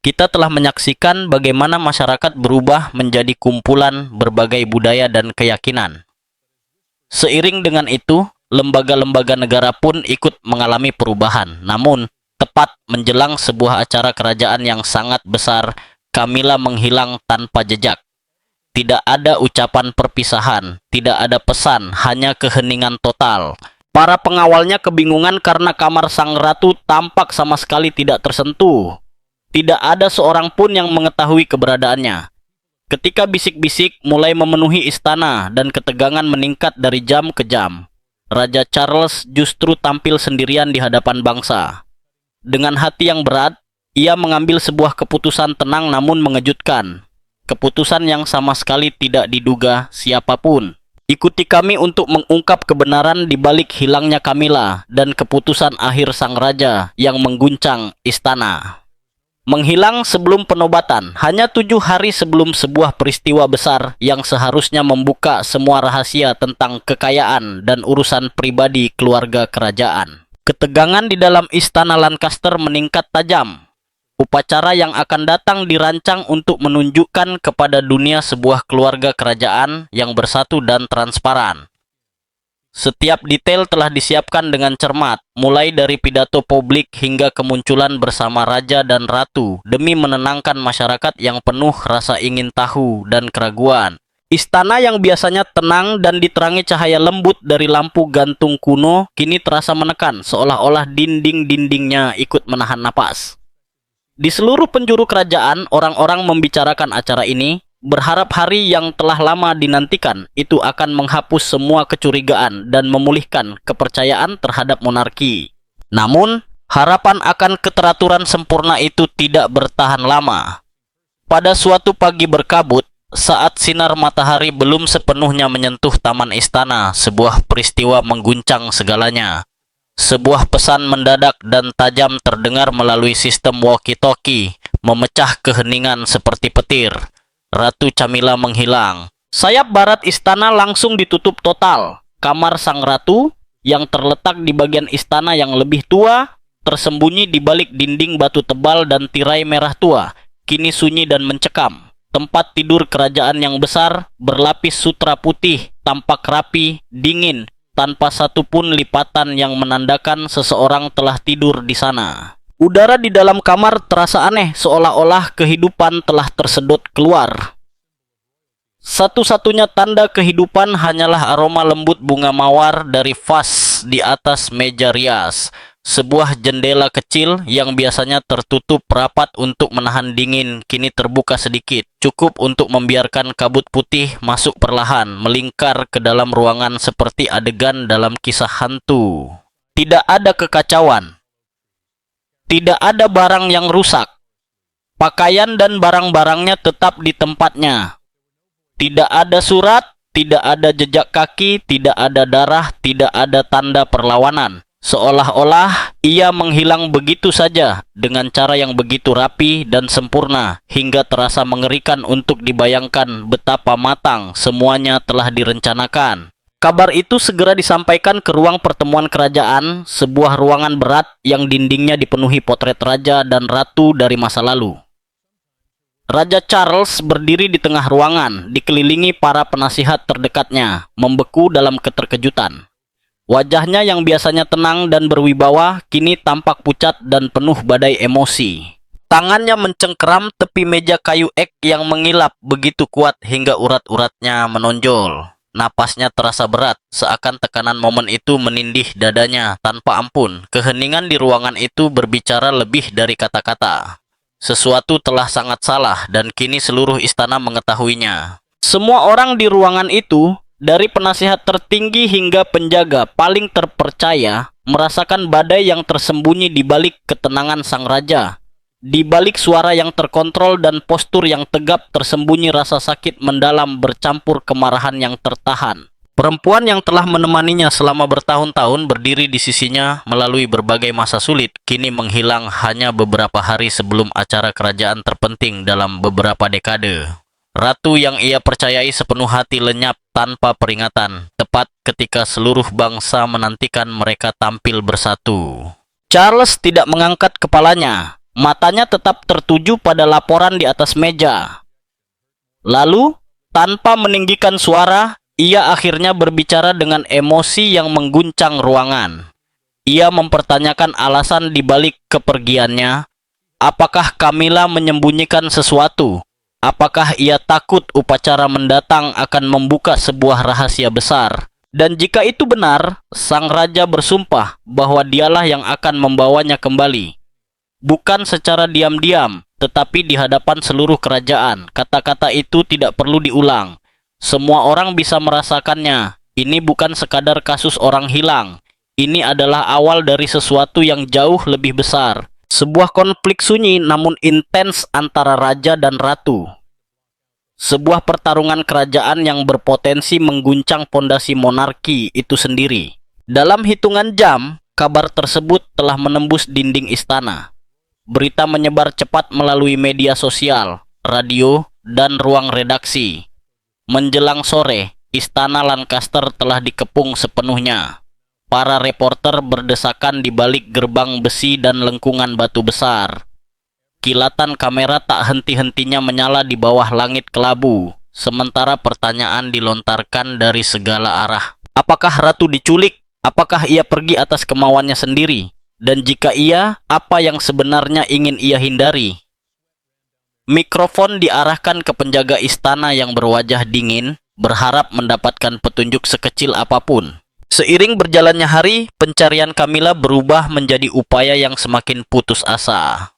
kita telah menyaksikan bagaimana masyarakat berubah menjadi kumpulan berbagai budaya dan keyakinan. Seiring dengan itu, lembaga-lembaga negara pun ikut mengalami perubahan. Namun, tepat menjelang sebuah acara kerajaan yang sangat besar, Camilla menghilang tanpa jejak. Tidak ada ucapan perpisahan, tidak ada pesan, hanya keheningan total. Para pengawalnya kebingungan karena kamar sang ratu tampak sama sekali tidak tersentuh. Tidak ada seorang pun yang mengetahui keberadaannya. Ketika bisik-bisik mulai memenuhi istana dan ketegangan meningkat dari jam ke jam, Raja Charles justru tampil sendirian di hadapan bangsa. Dengan hati yang berat, ia mengambil sebuah keputusan tenang namun mengejutkan. Keputusan yang sama sekali tidak diduga siapapun. Ikuti kami untuk mengungkap kebenaran di balik hilangnya Camilla dan keputusan akhir sang raja yang mengguncang istana. Menghilang sebelum penobatan, hanya 7 hari sebelum sebuah peristiwa besar yang seharusnya membuka semua rahasia tentang kekayaan dan urusan pribadi keluarga kerajaan. Ketegangan di dalam istana Lancaster meningkat tajam. Upacara yang akan datang dirancang untuk menunjukkan kepada dunia sebuah keluarga kerajaan yang bersatu dan transparan. Setiap detail telah disiapkan dengan cermat, mulai dari pidato publik hingga kemunculan bersama raja dan ratu demi menenangkan masyarakat yang penuh rasa ingin tahu dan keraguan. Istana yang biasanya tenang dan diterangi cahaya lembut dari lampu gantung kuno kini terasa menekan, seolah-olah dinding-dindingnya ikut menahan napas. Di seluruh penjuru kerajaan, orang-orang membicarakan acara ini, berharap hari yang telah lama dinantikan itu akan menghapus semua kecurigaan dan memulihkan kepercayaan terhadap monarki. Namun, harapan akan keteraturan sempurna itu tidak bertahan lama. Pada suatu pagi berkabut, saat sinar matahari belum sepenuhnya menyentuh taman istana, sebuah peristiwa mengguncang segalanya. Sebuah pesan mendadak dan tajam terdengar melalui sistem walkie-talkie, memecah keheningan seperti petir. Ratu Camilla menghilang. Sayap barat istana langsung ditutup total. Kamar sang ratu, yang terletak di bagian istana yang lebih tua, tersembunyi di balik dinding batu tebal dan tirai merah tua, kini sunyi dan mencekam. Tempat tidur kerajaan yang besar, berlapis sutra putih, tampak rapi, dingin, tanpa satupun lipatan yang menandakan seseorang telah tidur di sana. Udara di dalam kamar terasa aneh, seolah-olah kehidupan telah tersedot keluar. Satu-satunya tanda kehidupan hanyalah aroma lembut bunga mawar dari vas di atas meja rias. Sebuah jendela kecil yang biasanya tertutup rapat untuk menahan dingin kini terbuka sedikit, cukup untuk membiarkan kabut putih masuk perlahan, melingkar ke dalam ruangan seperti adegan dalam kisah hantu. Tidak ada kekacauan. Tidak ada barang yang rusak. Pakaian dan barang-barangnya tetap di tempatnya. Tidak ada surat, tidak ada jejak kaki, tidak ada darah, tidak ada tanda perlawanan. Seolah-olah ia menghilang begitu saja dengan cara yang begitu rapi dan sempurna hingga terasa mengerikan untuk dibayangkan betapa matang semuanya telah direncanakan. Kabar itu segera disampaikan ke ruang pertemuan kerajaan, sebuah ruangan berat yang dindingnya dipenuhi potret raja dan ratu dari masa lalu. Raja Charles berdiri di tengah ruangan, dikelilingi para penasihat terdekatnya, membeku dalam keterkejutan. Wajahnya yang biasanya tenang dan berwibawa, kini tampak pucat dan penuh badai emosi. Tangannya mencengkeram tepi meja kayu ek yang mengilap begitu kuat hingga urat-uratnya menonjol. Napasnya terasa berat, seakan tekanan momen itu menindih dadanya tanpa ampun. Keheningan di ruangan itu berbicara lebih dari kata-kata. Sesuatu telah sangat salah dan kini seluruh istana mengetahuinya. Semua orang di ruangan itu, dari penasihat tertinggi hingga penjaga paling terpercaya, merasakan badai yang tersembunyi di balik ketenangan sang raja. Di balik suara yang terkontrol dan postur yang tegap tersembunyi rasa sakit mendalam bercampur kemarahan yang tertahan. Perempuan yang telah menemaninya selama bertahun-tahun berdiri di sisinya melalui berbagai masa sulit, kini menghilang hanya beberapa hari sebelum acara kerajaan terpenting dalam beberapa dekade. Ratu yang ia percayai sepenuh hati lenyap tanpa peringatan, tepat ketika seluruh bangsa menantikan mereka tampil bersatu. Charles tidak mengangkat kepalanya. Matanya tetap tertuju pada laporan di atas meja. Lalu, tanpa meninggikan suara, ia akhirnya berbicara dengan emosi yang mengguncang ruangan. Ia mempertanyakan alasan dibalik kepergiannya. Apakah Camilla menyembunyikan sesuatu? Apakah ia takut upacara mendatang akan membuka sebuah rahasia besar? Dan jika itu benar, sang raja bersumpah bahwa dialah yang akan membawanya kembali. Bukan secara diam-diam, tetapi di hadapan seluruh kerajaan. Kata-kata itu tidak perlu diulang. Semua orang bisa merasakannya. Ini bukan sekadar kasus orang hilang. Ini adalah awal dari sesuatu yang jauh lebih besar. Sebuah konflik sunyi namun intens antara raja dan ratu. Sebuah pertarungan kerajaan yang berpotensi mengguncang pondasi monarki itu sendiri. Dalam hitungan jam, kabar tersebut telah menembus dinding istana. Berita menyebar cepat melalui media sosial, radio, dan ruang redaksi. Menjelang sore, istana Lancaster telah dikepung sepenuhnya. Para reporter berdesakan di balik gerbang besi dan lengkungan batu besar. Kilatan kamera tak henti-hentinya menyala di bawah langit kelabu, sementara pertanyaan dilontarkan dari segala arah. Apakah ratu diculik? Apakah ia pergi atas kemauannya sendiri? Dan jika iya, apa yang sebenarnya ingin ia hindari? Mikrofon diarahkan ke penjaga istana yang berwajah dingin, berharap mendapatkan petunjuk sekecil apapun. Seiring berjalannya hari, pencarian Camilla berubah menjadi upaya yang semakin putus asa.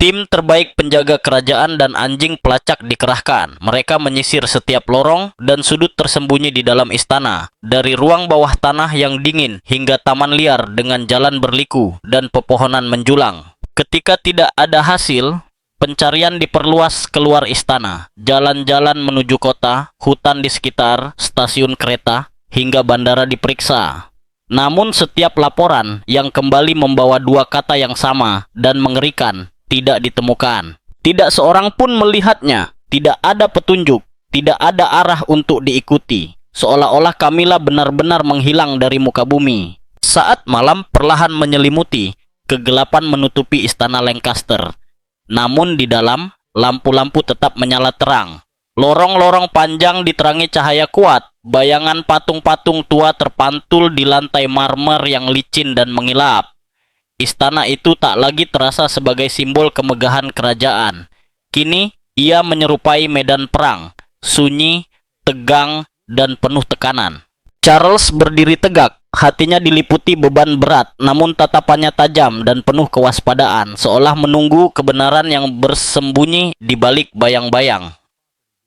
Tim terbaik penjaga kerajaan dan anjing pelacak dikerahkan. Mereka menyisir setiap lorong dan sudut tersembunyi di dalam istana. Dari ruang bawah tanah yang dingin hingga taman liar dengan jalan berliku dan pepohonan menjulang. Ketika tidak ada hasil, pencarian diperluas keluar istana. Jalan-jalan menuju kota, hutan di sekitar, stasiun kereta, hingga bandara diperiksa. Namun setiap laporan yang kembali membawa dua kata yang sama dan mengerikan tidak ditemukan. Tidak seorang pun melihatnya. Tidak ada petunjuk. Tidak ada arah untuk diikuti. Seolah-olah Camilla benar-benar menghilang dari muka bumi. Saat malam perlahan menyelimuti, kegelapan menutupi istana Lancaster. Namun di dalam, lampu-lampu tetap menyala terang. Lorong-lorong panjang diterangi cahaya kuat. Bayangan patung-patung tua terpantul di lantai marmer yang licin dan mengilap. Istana itu tak lagi terasa sebagai simbol kemegahan kerajaan. Kini, ia menyerupai medan perang, sunyi, tegang, dan penuh tekanan. Charles berdiri tegak, hatinya diliputi beban berat, namun tatapannya tajam dan penuh kewaspadaan, seolah menunggu kebenaran yang bersembunyi di balik bayang-bayang.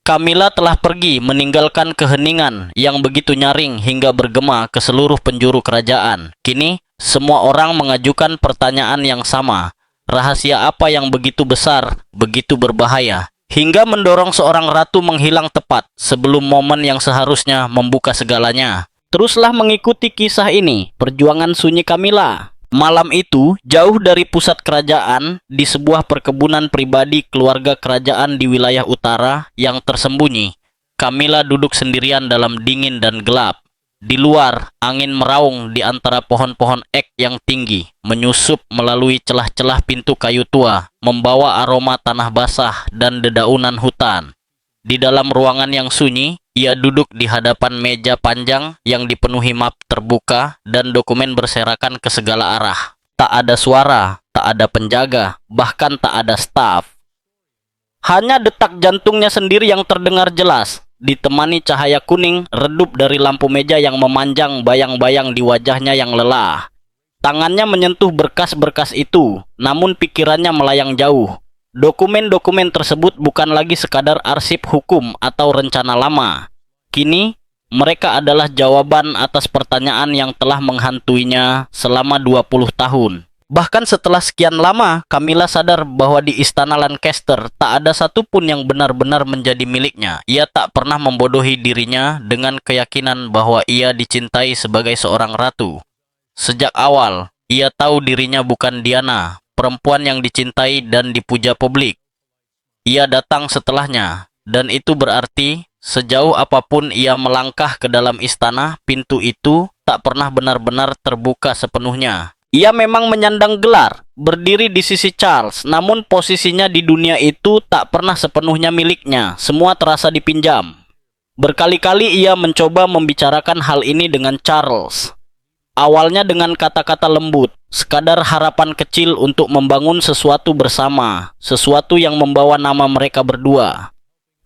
Camilla telah pergi meninggalkan keheningan yang begitu nyaring hingga bergema ke seluruh penjuru kerajaan. Kini, semua orang mengajukan pertanyaan yang sama. Rahasia apa yang begitu besar, begitu berbahaya, hingga mendorong seorang ratu menghilang tepat sebelum momen yang seharusnya membuka segalanya? Teruslah mengikuti kisah ini, perjuangan sunyi Camilla. Malam itu, jauh dari pusat kerajaan, di sebuah perkebunan pribadi keluarga kerajaan di wilayah utara yang tersembunyi, Camilla duduk sendirian dalam dingin dan gelap. Di luar, angin meraung di antara pohon-pohon ek yang tinggi, menyusup melalui celah-celah pintu kayu tua, membawa aroma tanah basah dan dedaunan hutan. Di dalam ruangan yang sunyi, ia duduk di hadapan meja panjang yang dipenuhi map terbuka dan dokumen berserakan ke segala arah. Tak ada suara, tak ada penjaga, bahkan tak ada staf. Hanya detak jantungnya sendiri yang terdengar jelas, ditemani cahaya kuning redup dari lampu meja yang memanjang bayang-bayang di wajahnya yang lelah. Tangannya menyentuh berkas-berkas itu, namun pikirannya melayang jauh. Dokumen-dokumen tersebut bukan lagi sekadar arsip hukum atau rencana lama. Kini, mereka adalah jawaban atas pertanyaan yang telah menghantuinya selama 20 tahun. Bahkan setelah sekian lama, Camilla sadar bahwa di istana Lancaster tak ada satupun yang benar-benar menjadi miliknya. Ia tak pernah membodohi dirinya dengan keyakinan bahwa ia dicintai sebagai seorang ratu. Sejak awal, ia tahu dirinya bukan Diana, perempuan yang dicintai dan dipuja publik. Ia datang setelahnya, dan itu berarti sejauh apapun ia melangkah ke dalam istana, pintu itu tak pernah benar-benar terbuka sepenuhnya. Ia memang menyandang gelar, berdiri di sisi Charles, namun posisinya di dunia itu tak pernah sepenuhnya miliknya, semua terasa dipinjam. Berkali-kali ia mencoba membicarakan hal ini dengan Charles. Awalnya dengan kata-kata lembut, sekadar harapan kecil untuk membangun sesuatu bersama, sesuatu yang membawa nama mereka berdua.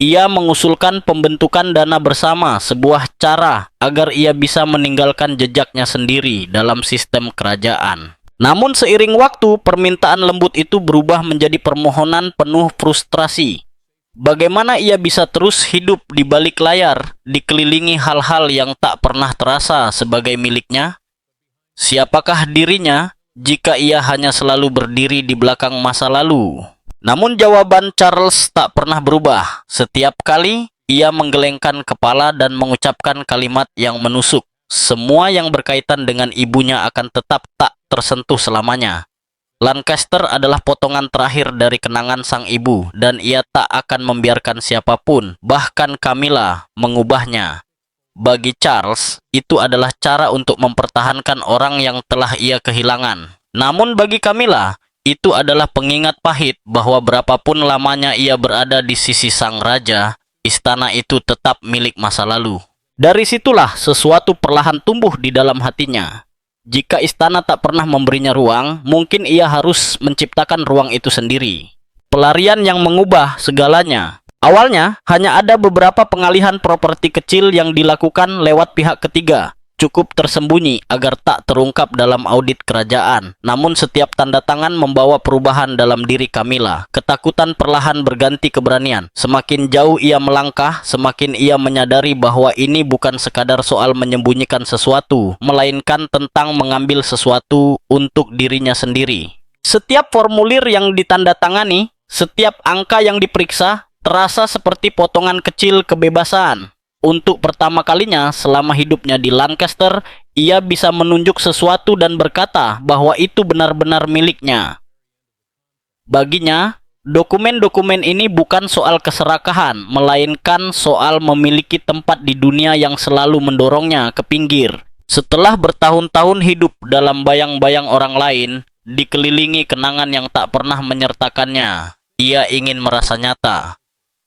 Ia mengusulkan pembentukan dana bersama, sebuah cara agar ia bisa meninggalkan jejaknya sendiri dalam sistem kerajaan. Namun seiring waktu, permintaan lembut itu berubah menjadi permohonan penuh frustrasi. Bagaimana ia bisa terus hidup di balik layar, dikelilingi hal-hal yang tak pernah terasa sebagai miliknya? Siapakah dirinya jika ia hanya selalu berdiri di belakang masa lalu? Namun jawaban Charles tak pernah berubah. Setiap kali ia menggelengkan kepala dan mengucapkan kalimat yang menusuk. Semua yang berkaitan dengan ibunya akan tetap tak tersentuh selamanya. Lancaster adalah potongan terakhir dari kenangan sang ibu, dan ia tak akan membiarkan siapapun, bahkan Camilla, mengubahnya. Bagi Charles, itu adalah cara untuk mempertahankan orang yang telah ia kehilangan. Namun bagi Camilla, itu adalah pengingat pahit bahwa berapapun lamanya ia berada di sisi sang raja, istana itu tetap milik masa lalu. Dari situlah sesuatu perlahan tumbuh di dalam hatinya. Jika istana tak pernah memberinya ruang, mungkin ia harus menciptakan ruang itu sendiri. Pelarian yang mengubah segalanya. Awalnya, hanya ada beberapa pengalihan properti kecil yang dilakukan lewat pihak ketiga. Cukup tersembunyi agar tak terungkap dalam audit kerajaan. Namun setiap tanda tangan membawa perubahan dalam diri Camilla. Ketakutan perlahan berganti keberanian. Semakin jauh ia melangkah, semakin ia menyadari bahwa ini bukan sekadar soal menyembunyikan sesuatu, melainkan tentang mengambil sesuatu untuk dirinya sendiri. Setiap formulir yang ditandatangani, setiap angka yang diperiksa, terasa seperti potongan kecil kebebasan. Untuk pertama kalinya selama hidupnya di Lancaster, ia bisa menunjuk sesuatu dan berkata bahwa itu benar-benar miliknya. Baginya, dokumen-dokumen ini bukan soal keserakahan, melainkan soal memiliki tempat di dunia yang selalu mendorongnya ke pinggir. Setelah bertahun-tahun hidup dalam bayang-bayang orang lain, dikelilingi kenangan yang tak pernah menyertakannya, ia ingin merasa nyata.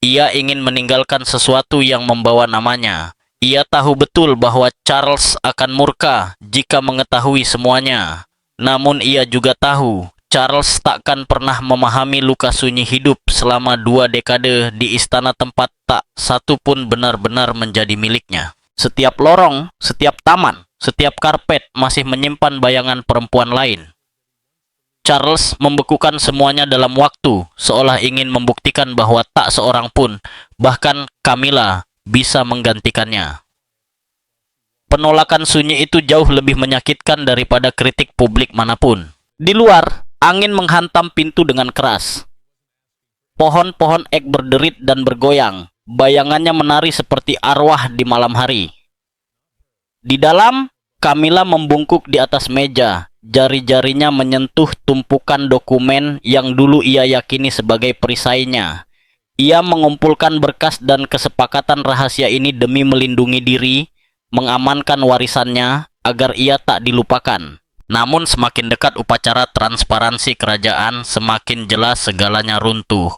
Ia ingin meninggalkan sesuatu yang membawa namanya. Ia tahu betul bahwa Charles akan murka jika mengetahui semuanya. Namun ia juga tahu, Charles takkan pernah memahami luka sunyi hidup selama 2 dekade di istana tempat tak satu pun benar-benar menjadi miliknya. Setiap lorong, setiap taman, setiap karpet masih menyimpan bayangan perempuan lain. Charles membekukan semuanya dalam waktu, seolah ingin membuktikan bahwa tak seorang pun, bahkan Camilla, bisa menggantikannya. Penolakan sunyi itu jauh lebih menyakitkan daripada kritik publik manapun. Di luar, angin menghantam pintu dengan keras. Pohon-pohon ek berderit dan bergoyang, bayangannya menari seperti arwah di malam hari. Di dalam, Camilla membungkuk di atas meja. Jari-jarinya menyentuh tumpukan dokumen yang dulu ia yakini sebagai perisainya. Ia mengumpulkan berkas dan kesepakatan rahasia ini demi melindungi diri, mengamankan warisannya, agar ia tak dilupakan. Namun semakin dekat upacara transparansi kerajaan, semakin jelas segalanya runtuh.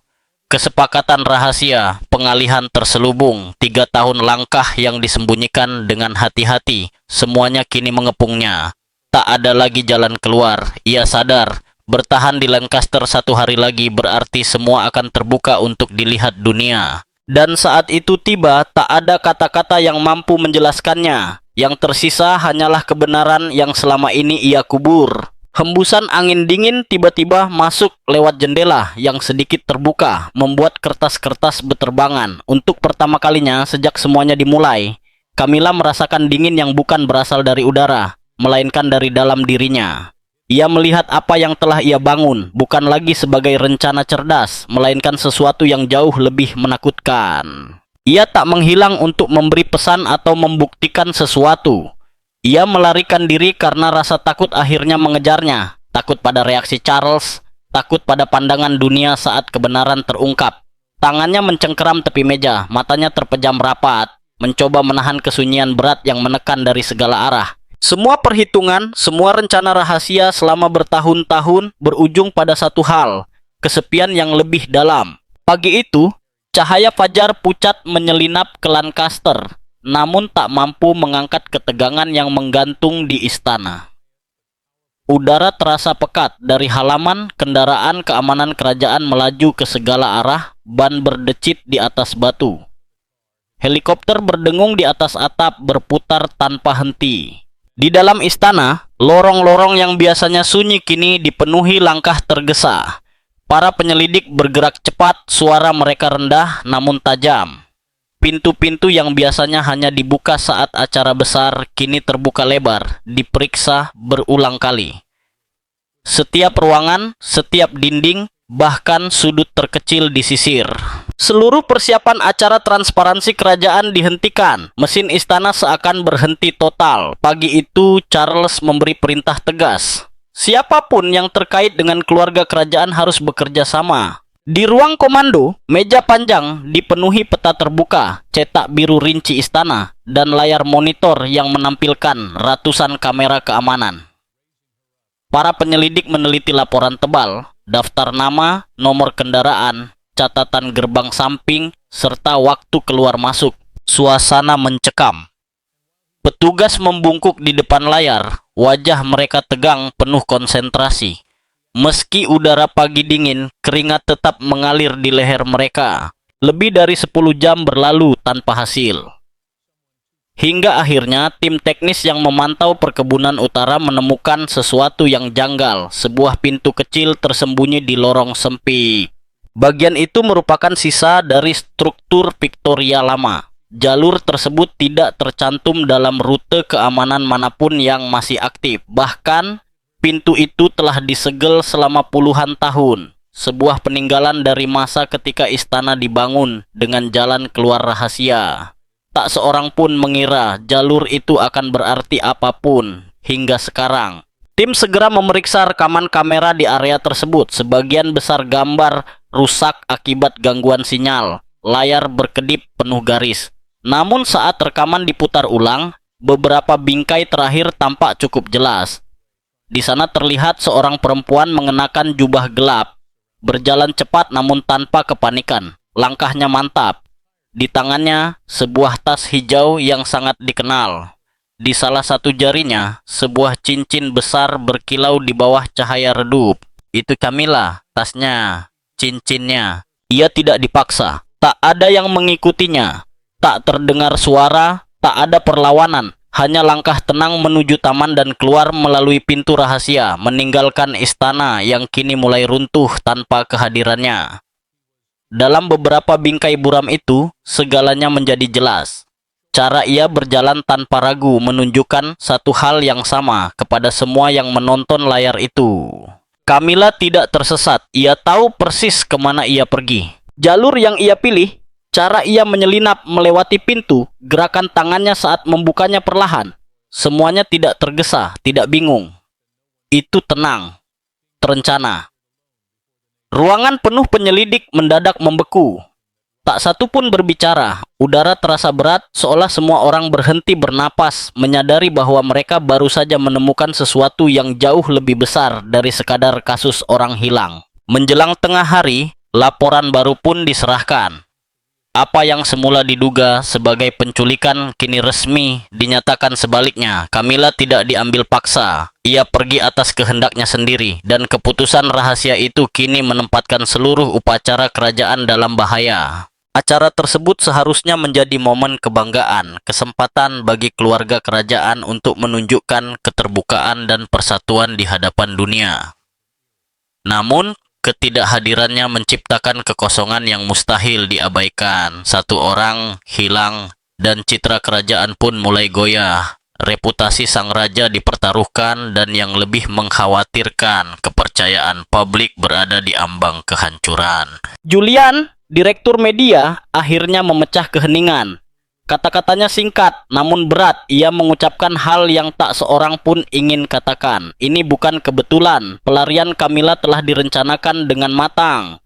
Kesepakatan rahasia, pengalihan terselubung, 3 tahun langkah yang disembunyikan dengan hati-hati, semuanya kini mengepungnya. Tak ada lagi jalan keluar. Ia sadar, bertahan di Lancaster 1 hari lagi berarti semua akan terbuka untuk dilihat dunia. Dan saat itu tiba, tak ada kata-kata yang mampu menjelaskannya. Yang tersisa hanyalah kebenaran yang selama ini ia kubur. Hembusan angin dingin tiba-tiba masuk lewat jendela yang sedikit terbuka, membuat kertas-kertas beterbangan. Untuk pertama kalinya sejak semuanya dimulai, Camilla merasakan dingin yang bukan berasal dari udara, melainkan dari dalam dirinya. Ia melihat apa yang telah ia bangun, bukan lagi sebagai rencana cerdas, melainkan sesuatu yang jauh lebih menakutkan. Ia tak menghilang untuk memberi pesan atau membuktikan sesuatu. Ia melarikan diri karena rasa takut akhirnya mengejarnya. Takut pada reaksi Charles, takut pada pandangan dunia saat kebenaran terungkap. Tangannya mencengkeram tepi meja, matanya terpejam rapat, mencoba menahan kesunyian berat yang menekan dari segala arah. Semua perhitungan, semua rencana rahasia selama bertahun-tahun berujung pada satu hal, kesepian yang lebih dalam. Pagi itu, cahaya fajar pucat menyelinap ke Lancaster, namun tak mampu mengangkat ketegangan yang menggantung di istana. Udara terasa pekat. Dari halaman, kendaraan keamanan kerajaan melaju ke segala arah, ban berdecit di atas batu. Helikopter berdengung di atas atap, berputar tanpa henti. Di dalam istana, lorong-lorong yang biasanya sunyi kini dipenuhi langkah tergesa. Para penyelidik bergerak cepat, suara mereka rendah namun tajam. Pintu-pintu yang biasanya hanya dibuka saat acara besar kini terbuka lebar, diperiksa berulang kali. Setiap ruangan, setiap dinding, bahkan sudut terkecil disisir. Seluruh persiapan acara transparansi kerajaan dihentikan. Mesin istana seakan berhenti total. Pagi itu, Charles memberi perintah tegas. Siapapun yang terkait dengan keluarga kerajaan harus bekerja sama. Di ruang komando, meja panjang dipenuhi peta terbuka, cetak biru rinci istana, dan layar monitor yang menampilkan ratusan kamera keamanan. Para penyelidik meneliti laporan tebal, daftar nama, nomor kendaraan, catatan gerbang samping, serta waktu keluar masuk. Suasana mencekam. Petugas membungkuk di depan layar, wajah mereka tegang penuh konsentrasi. Meski udara pagi dingin, keringat tetap mengalir di leher mereka. Lebih dari 10 jam berlalu tanpa hasil. Hingga akhirnya tim teknis yang memantau perkebunan utara menemukan sesuatu yang janggal, sebuah pintu kecil tersembunyi di lorong sempit. Bagian itu merupakan sisa dari struktur Victoria lama. Jalur tersebut tidak tercantum dalam rute keamanan manapun yang masih aktif. Bahkan, pintu itu telah disegel selama puluhan tahun. Sebuah peninggalan dari masa ketika istana dibangun dengan jalan keluar rahasia. Tak seorang pun mengira jalur itu akan berarti apapun hingga sekarang. Tim segera memeriksa rekaman kamera di area tersebut. Sebagian besar gambar rusak akibat gangguan sinyal. Layar berkedip penuh garis. Namun saat rekaman diputar ulang, beberapa bingkai terakhir tampak cukup jelas. Di sana terlihat seorang perempuan mengenakan jubah gelap, berjalan cepat namun tanpa kepanikan. Langkahnya mantap. Di tangannya, sebuah tas hijau yang sangat dikenal. Di salah satu jarinya, sebuah cincin besar berkilau di bawah cahaya redup. Itu Camilla, tasnya, cincinnya. Ia tidak dipaksa. Tak ada yang mengikutinya. Tak terdengar suara, tak ada perlawanan. Hanya langkah tenang menuju taman dan keluar melalui pintu rahasia, meninggalkan istana yang kini mulai runtuh tanpa kehadirannya. Dalam beberapa bingkai buram itu, segalanya menjadi jelas. Cara ia berjalan tanpa ragu menunjukkan satu hal yang sama kepada semua yang menonton layar itu. Camilla tidak tersesat, ia tahu persis kemana ia pergi. Jalur yang ia pilih, cara ia menyelinap melewati pintu, gerakan tangannya saat membukanya perlahan. Semuanya tidak tergesa, tidak bingung. Itu tenang, terencana. Ruangan penuh penyelidik mendadak membeku. Tak satu pun berbicara. Udara terasa berat, seolah semua orang berhenti bernapas, menyadari bahwa mereka baru saja menemukan sesuatu yang jauh lebih besar dari sekadar kasus orang hilang. Menjelang tengah hari, laporan baru pun diserahkan. Apa yang semula diduga sebagai penculikan kini resmi dinyatakan sebaliknya. Camilla tidak diambil paksa. Ia pergi atas kehendaknya sendiri, dan keputusan rahasia itu kini menempatkan seluruh upacara kerajaan dalam bahaya. Acara tersebut seharusnya menjadi momen kebanggaan, kesempatan bagi keluarga kerajaan untuk menunjukkan keterbukaan dan persatuan di hadapan dunia. Namun, ketidakhadirannya menciptakan kekosongan yang mustahil diabaikan. Satu orang hilang dan citra kerajaan pun mulai goyah. Reputasi sang raja dipertaruhkan dan yang lebih mengkhawatirkan, kepercayaan publik berada di ambang kehancuran. Julian, direktur media, akhirnya memecah keheningan. Kata-katanya singkat, namun berat. Ia mengucapkan hal yang tak seorang pun ingin katakan. Ini bukan kebetulan. Pelarian Camilla telah direncanakan dengan matang.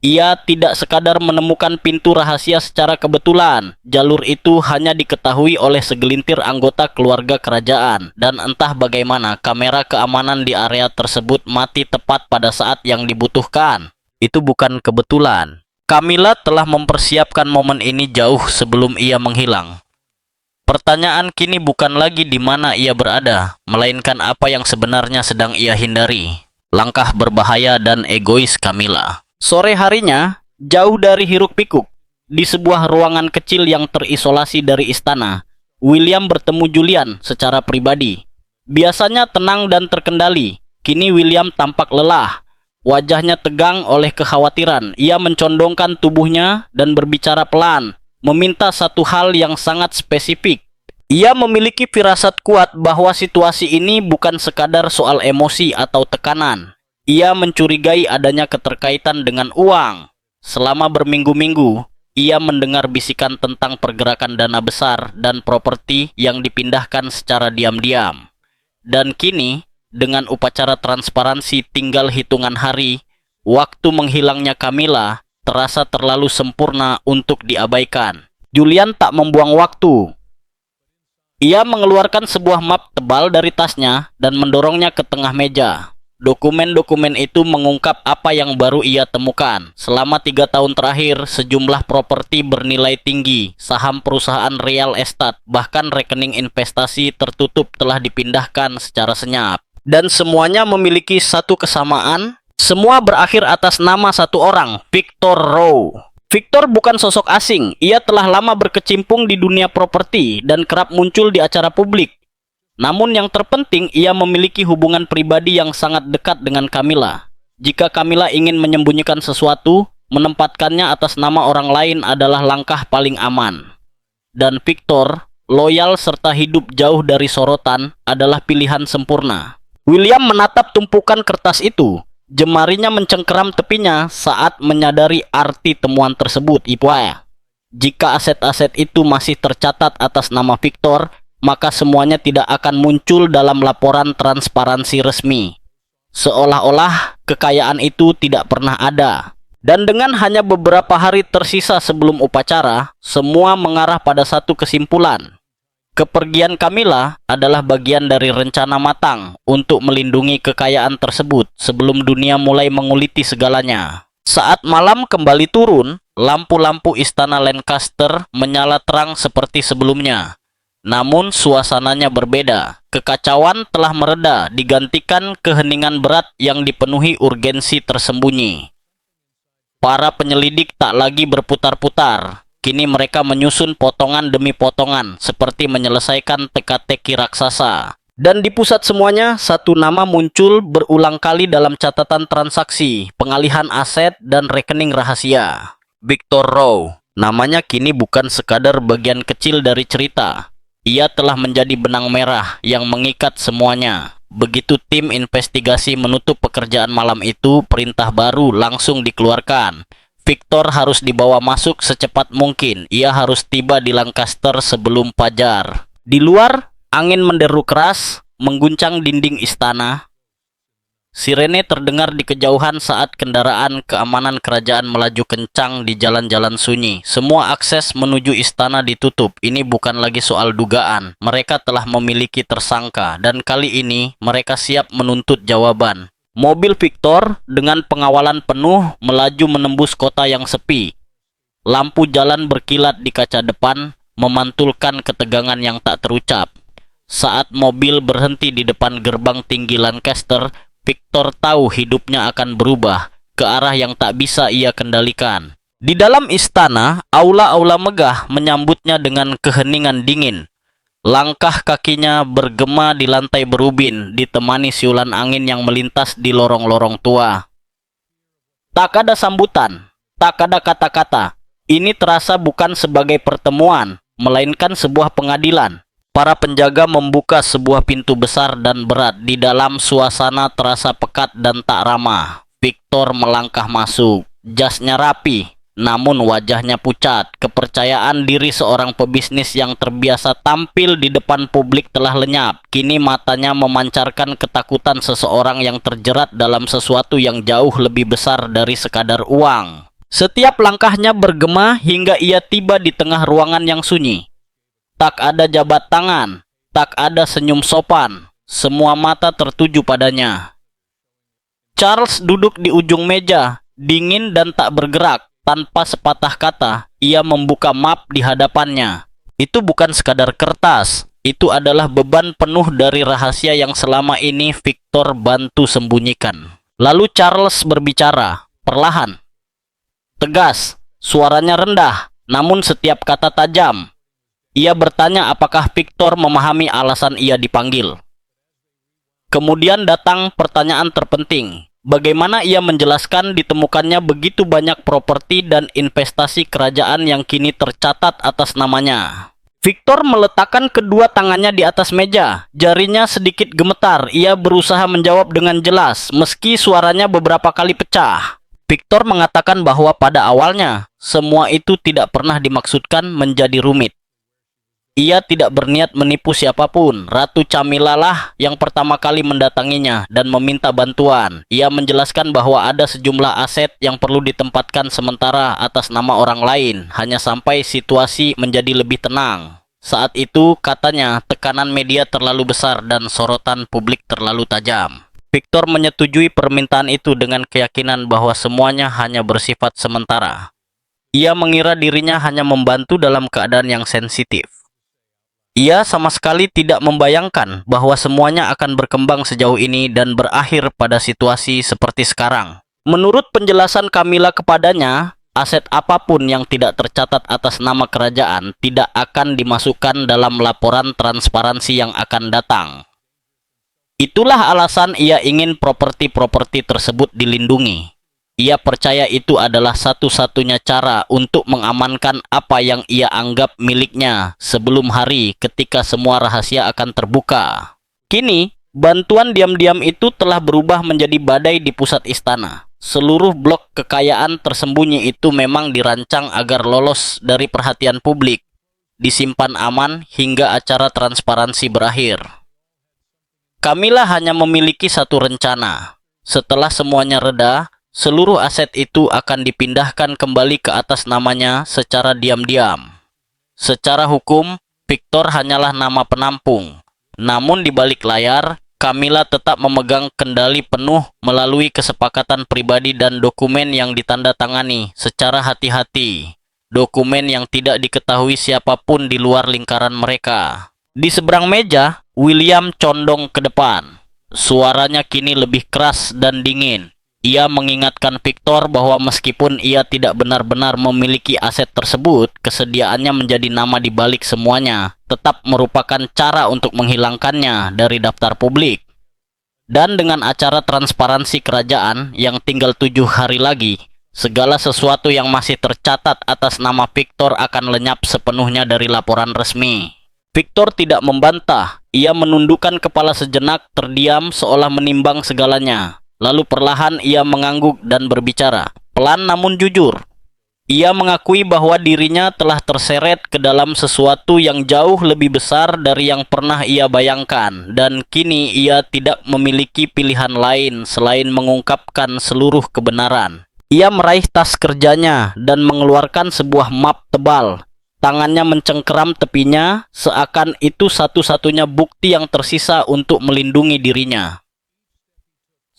Ia tidak sekadar menemukan pintu rahasia secara kebetulan. Jalur itu hanya diketahui oleh segelintir anggota keluarga kerajaan. Dan entah bagaimana kamera keamanan di area tersebut mati tepat pada saat yang dibutuhkan. Itu bukan kebetulan. Camilla telah mempersiapkan momen ini jauh sebelum ia menghilang. Pertanyaan kini bukan lagi di mana ia berada, melainkan apa yang sebenarnya sedang ia hindari. Langkah berbahaya dan egois Camilla. Sore harinya, jauh dari hiruk-pikuk, di sebuah ruangan kecil yang terisolasi dari istana, William bertemu Julian secara pribadi. Biasanya tenang dan terkendali, kini William tampak lelah. Wajahnya tegang oleh kekhawatiran. Ia mencondongkan tubuhnya dan berbicara pelan, meminta satu hal yang sangat spesifik. Ia memiliki firasat kuat bahwa situasi ini bukan sekadar soal emosi atau tekanan. Ia mencurigai adanya keterkaitan dengan uang. Selama berminggu-minggu, ia mendengar bisikan tentang pergerakan dana besar dan properti yang dipindahkan secara diam-diam. Dan kini, dengan upacara transparansi tinggal hitungan hari, waktu menghilangnya Camilla terasa terlalu sempurna untuk diabaikan. Julian tak membuang waktu. Ia mengeluarkan sebuah map tebal dari tasnya dan mendorongnya ke tengah meja. Dokumen-dokumen itu mengungkap apa yang baru ia temukan. Selama 3 tahun terakhir, sejumlah properti bernilai tinggi, saham perusahaan real estate, bahkan rekening investasi tertutup telah dipindahkan secara senyap. Dan semuanya memiliki satu kesamaan, semua berakhir atas nama satu orang, Victor Rowe. Victor bukan sosok asing, ia telah lama berkecimpung di dunia properti dan kerap muncul di acara publik. Namun yang terpenting, ia memiliki hubungan pribadi yang sangat dekat dengan Camilla. Jika Camilla ingin menyembunyikan sesuatu, menempatkannya atas nama orang lain adalah langkah paling aman. Dan Victor, loyal serta hidup jauh dari sorotan, adalah pilihan sempurna. William menatap tumpukan kertas itu. Jemarinya mencengkeram tepinya saat menyadari arti temuan tersebut. Jika aset-aset itu masih tercatat atas nama Victor, maka semuanya tidak akan muncul dalam laporan transparansi resmi. Seolah-olah kekayaan itu tidak pernah ada. Dan dengan hanya beberapa hari tersisa sebelum upacara, semua mengarah pada satu kesimpulan. Kepergian Camilla adalah bagian dari rencana matang untuk melindungi kekayaan tersebut sebelum dunia mulai menguliti segalanya. Saat malam kembali turun, lampu-lampu istana Lancaster menyala terang seperti sebelumnya. Namun suasananya berbeda. Kekacauan telah mereda, digantikan keheningan berat yang dipenuhi urgensi tersembunyi. Para penyelidik tak lagi berputar-putar. Kini mereka menyusun potongan demi potongan, seperti menyelesaikan teka-teki raksasa. Dan di pusat semuanya, satu nama muncul berulang kali dalam catatan transaksi, pengalihan aset, dan rekening rahasia. Victor Rowe. Namanya kini bukan sekadar bagian kecil dari cerita. Ia telah menjadi benang merah yang mengikat semuanya. Begitu tim investigasi menutup pekerjaan malam itu, perintah baru langsung dikeluarkan. Victor harus dibawa masuk secepat mungkin. Ia harus tiba di Lancaster sebelum fajar. Di luar, angin menderu keras, mengguncang dinding istana. Sirene terdengar di kejauhan saat kendaraan keamanan kerajaan melaju kencang di jalan-jalan sunyi. Semua akses menuju istana ditutup. Ini bukan lagi soal dugaan. Mereka telah memiliki tersangka, dan kali ini mereka siap menuntut jawaban. Mobil Victor dengan pengawalan penuh melaju menembus kota yang sepi. Lampu jalan berkilat di kaca depan, memantulkan ketegangan yang tak terucap. Saat mobil berhenti di depan gerbang tinggi Lancaster, Victor tahu hidupnya akan berubah ke arah yang tak bisa ia kendalikan. Di dalam istana, aula-aula megah menyambutnya dengan keheningan dingin. Langkah kakinya bergema di lantai berubin, ditemani siulan angin yang melintas di lorong-lorong tua. Tak ada sambutan, tak ada kata-kata. Ini terasa bukan sebagai pertemuan, melainkan sebuah pengadilan. Para penjaga membuka sebuah pintu besar dan berat. Di dalam suasana terasa pekat dan tak ramah. Victor melangkah masuk. Jasnya rapi, namun wajahnya pucat. Kepercayaan diri seorang pebisnis yang terbiasa tampil di depan publik telah lenyap. Kini matanya memancarkan ketakutan seseorang yang terjerat dalam sesuatu yang jauh lebih besar dari sekadar uang. Setiap langkahnya bergema hingga ia tiba di tengah ruangan yang sunyi. Tak ada jabat tangan, tak ada senyum sopan, semua mata tertuju padanya. Charles duduk di ujung meja, dingin dan tak bergerak. Tanpa sepatah kata, ia membuka map di hadapannya. Itu bukan sekadar kertas, itu adalah beban penuh dari rahasia yang selama ini Victor bantu sembunyikan. Lalu Charles berbicara, perlahan. Tegas, suaranya rendah, namun setiap kata tajam. Ia bertanya apakah Victor memahami alasan ia dipanggil. Kemudian datang pertanyaan terpenting. Bagaimana ia menjelaskan ditemukannya begitu banyak properti dan investasi kerajaan yang kini tercatat atas namanya? Victor meletakkan kedua tangannya di atas meja. Jarinya sedikit gemetar. Ia berusaha menjawab dengan jelas, meski suaranya beberapa kali pecah. Victor mengatakan bahwa pada awalnya, semua itu tidak pernah dimaksudkan menjadi rumit. Ia tidak berniat menipu siapapun. Ratu Camilla lah yang pertama kali mendatanginya dan meminta bantuan. Ia menjelaskan bahwa ada sejumlah aset yang perlu ditempatkan sementara atas nama orang lain, hanya sampai situasi menjadi lebih tenang. Saat itu, katanya, tekanan media terlalu besar dan sorotan publik terlalu tajam. Victor menyetujui permintaan itu dengan keyakinan bahwa semuanya hanya bersifat sementara. Ia mengira dirinya hanya membantu dalam keadaan yang sensitif. Ia sama sekali tidak membayangkan bahwa semuanya akan berkembang sejauh ini dan berakhir pada situasi seperti sekarang. Menurut penjelasan Camilla kepadanya, aset apapun yang tidak tercatat atas nama kerajaan tidak akan dimasukkan dalam laporan transparansi yang akan datang. Itulah alasan ia ingin properti-properti tersebut dilindungi. Ia percaya itu adalah satu-satunya cara untuk mengamankan apa yang ia anggap miliknya sebelum hari ketika semua rahasia akan terbuka. Kini, bantuan diam-diam itu telah berubah menjadi badai di pusat istana. Seluruh blok kekayaan tersembunyi itu memang dirancang agar lolos dari perhatian publik, disimpan aman hingga acara transparansi berakhir. Camilla hanya memiliki satu rencana. Setelah semuanya reda, seluruh aset itu akan dipindahkan kembali ke atas namanya secara diam-diam. Secara hukum, Victor hanyalah nama penampung. Namun di balik layar, Camilla tetap memegang kendali penuh melalui kesepakatan pribadi dan dokumen yang ditandatangani secara hati-hati. Dokumen yang tidak diketahui siapapun di luar lingkaran mereka. Di seberang meja, William condong ke depan. Suaranya kini lebih keras dan dingin. Ia mengingatkan Victor bahwa meskipun ia tidak benar-benar memiliki aset tersebut, kesediaannya menjadi nama di balik semuanya tetap merupakan cara untuk menghilangkannya dari daftar publik. Dan dengan acara transparansi kerajaan yang tinggal 7 hari lagi, segala sesuatu yang masih tercatat atas nama Victor akan lenyap sepenuhnya dari laporan resmi. Victor tidak membantah. Ia menundukkan kepala sejenak, terdiam seolah menimbang segalanya. Lalu perlahan ia mengangguk dan berbicara, pelan namun jujur. Ia mengakui bahwa dirinya telah terseret ke dalam sesuatu yang jauh lebih besar dari yang pernah ia bayangkan, dan kini ia tidak memiliki pilihan lain selain mengungkapkan seluruh kebenaran. Ia meraih tas kerjanya dan mengeluarkan sebuah map tebal. Tangannya mencengkeram tepinya, seakan itu satu-satunya bukti yang tersisa untuk melindungi dirinya.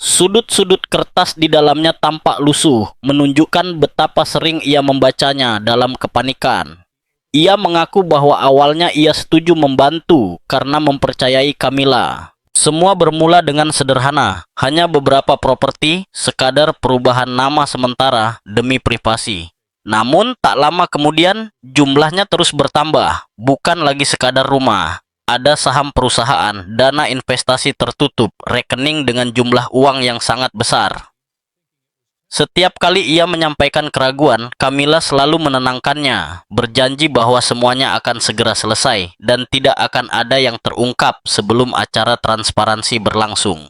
Sudut-sudut kertas di dalamnya tampak lusuh, menunjukkan betapa sering ia membacanya dalam kepanikan. Ia mengaku bahwa awalnya ia setuju membantu karena mempercayai Camilla. Semua bermula dengan sederhana, hanya beberapa properti, sekadar perubahan nama sementara demi privasi. Namun tak lama kemudian jumlahnya terus bertambah, bukan lagi sekadar rumah. Ada saham perusahaan, dana investasi tertutup, rekening dengan jumlah uang yang sangat besar. Setiap kali ia menyampaikan keraguan, Camilla selalu menenangkannya, berjanji bahwa semuanya akan segera selesai dan tidak akan ada yang terungkap sebelum acara transparansi berlangsung.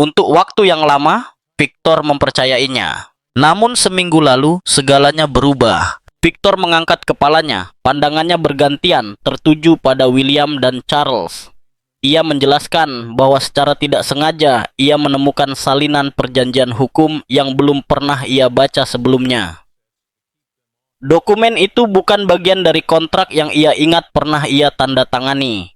Untuk waktu yang lama, Victor mempercayainya. Namun seminggu lalu, segalanya berubah. Victor mengangkat kepalanya, pandangannya bergantian tertuju pada William dan Charles. Ia menjelaskan bahwa secara tidak sengaja ia menemukan salinan perjanjian hukum yang belum pernah ia baca sebelumnya. Dokumen itu bukan bagian dari kontrak yang ia ingat pernah ia tanda tangani.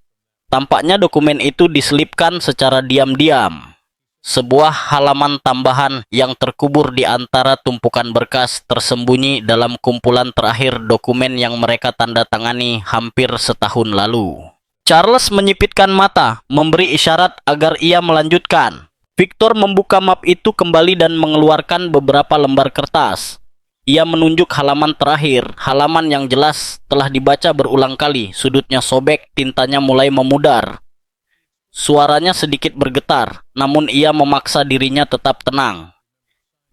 Tampaknya dokumen itu diselipkan secara diam-diam. Sebuah halaman tambahan yang terkubur di antara tumpukan berkas tersembunyi dalam kumpulan terakhir dokumen yang mereka tanda tangani hampir setahun lalu. Charles menyipitkan mata, memberi isyarat agar ia melanjutkan. Victor membuka map itu kembali dan mengeluarkan beberapa lembar kertas. Ia menunjuk halaman terakhir, halaman yang jelas telah dibaca berulang kali, sudutnya sobek, tintanya mulai memudar. Suaranya sedikit bergetar, namun ia memaksa dirinya tetap tenang.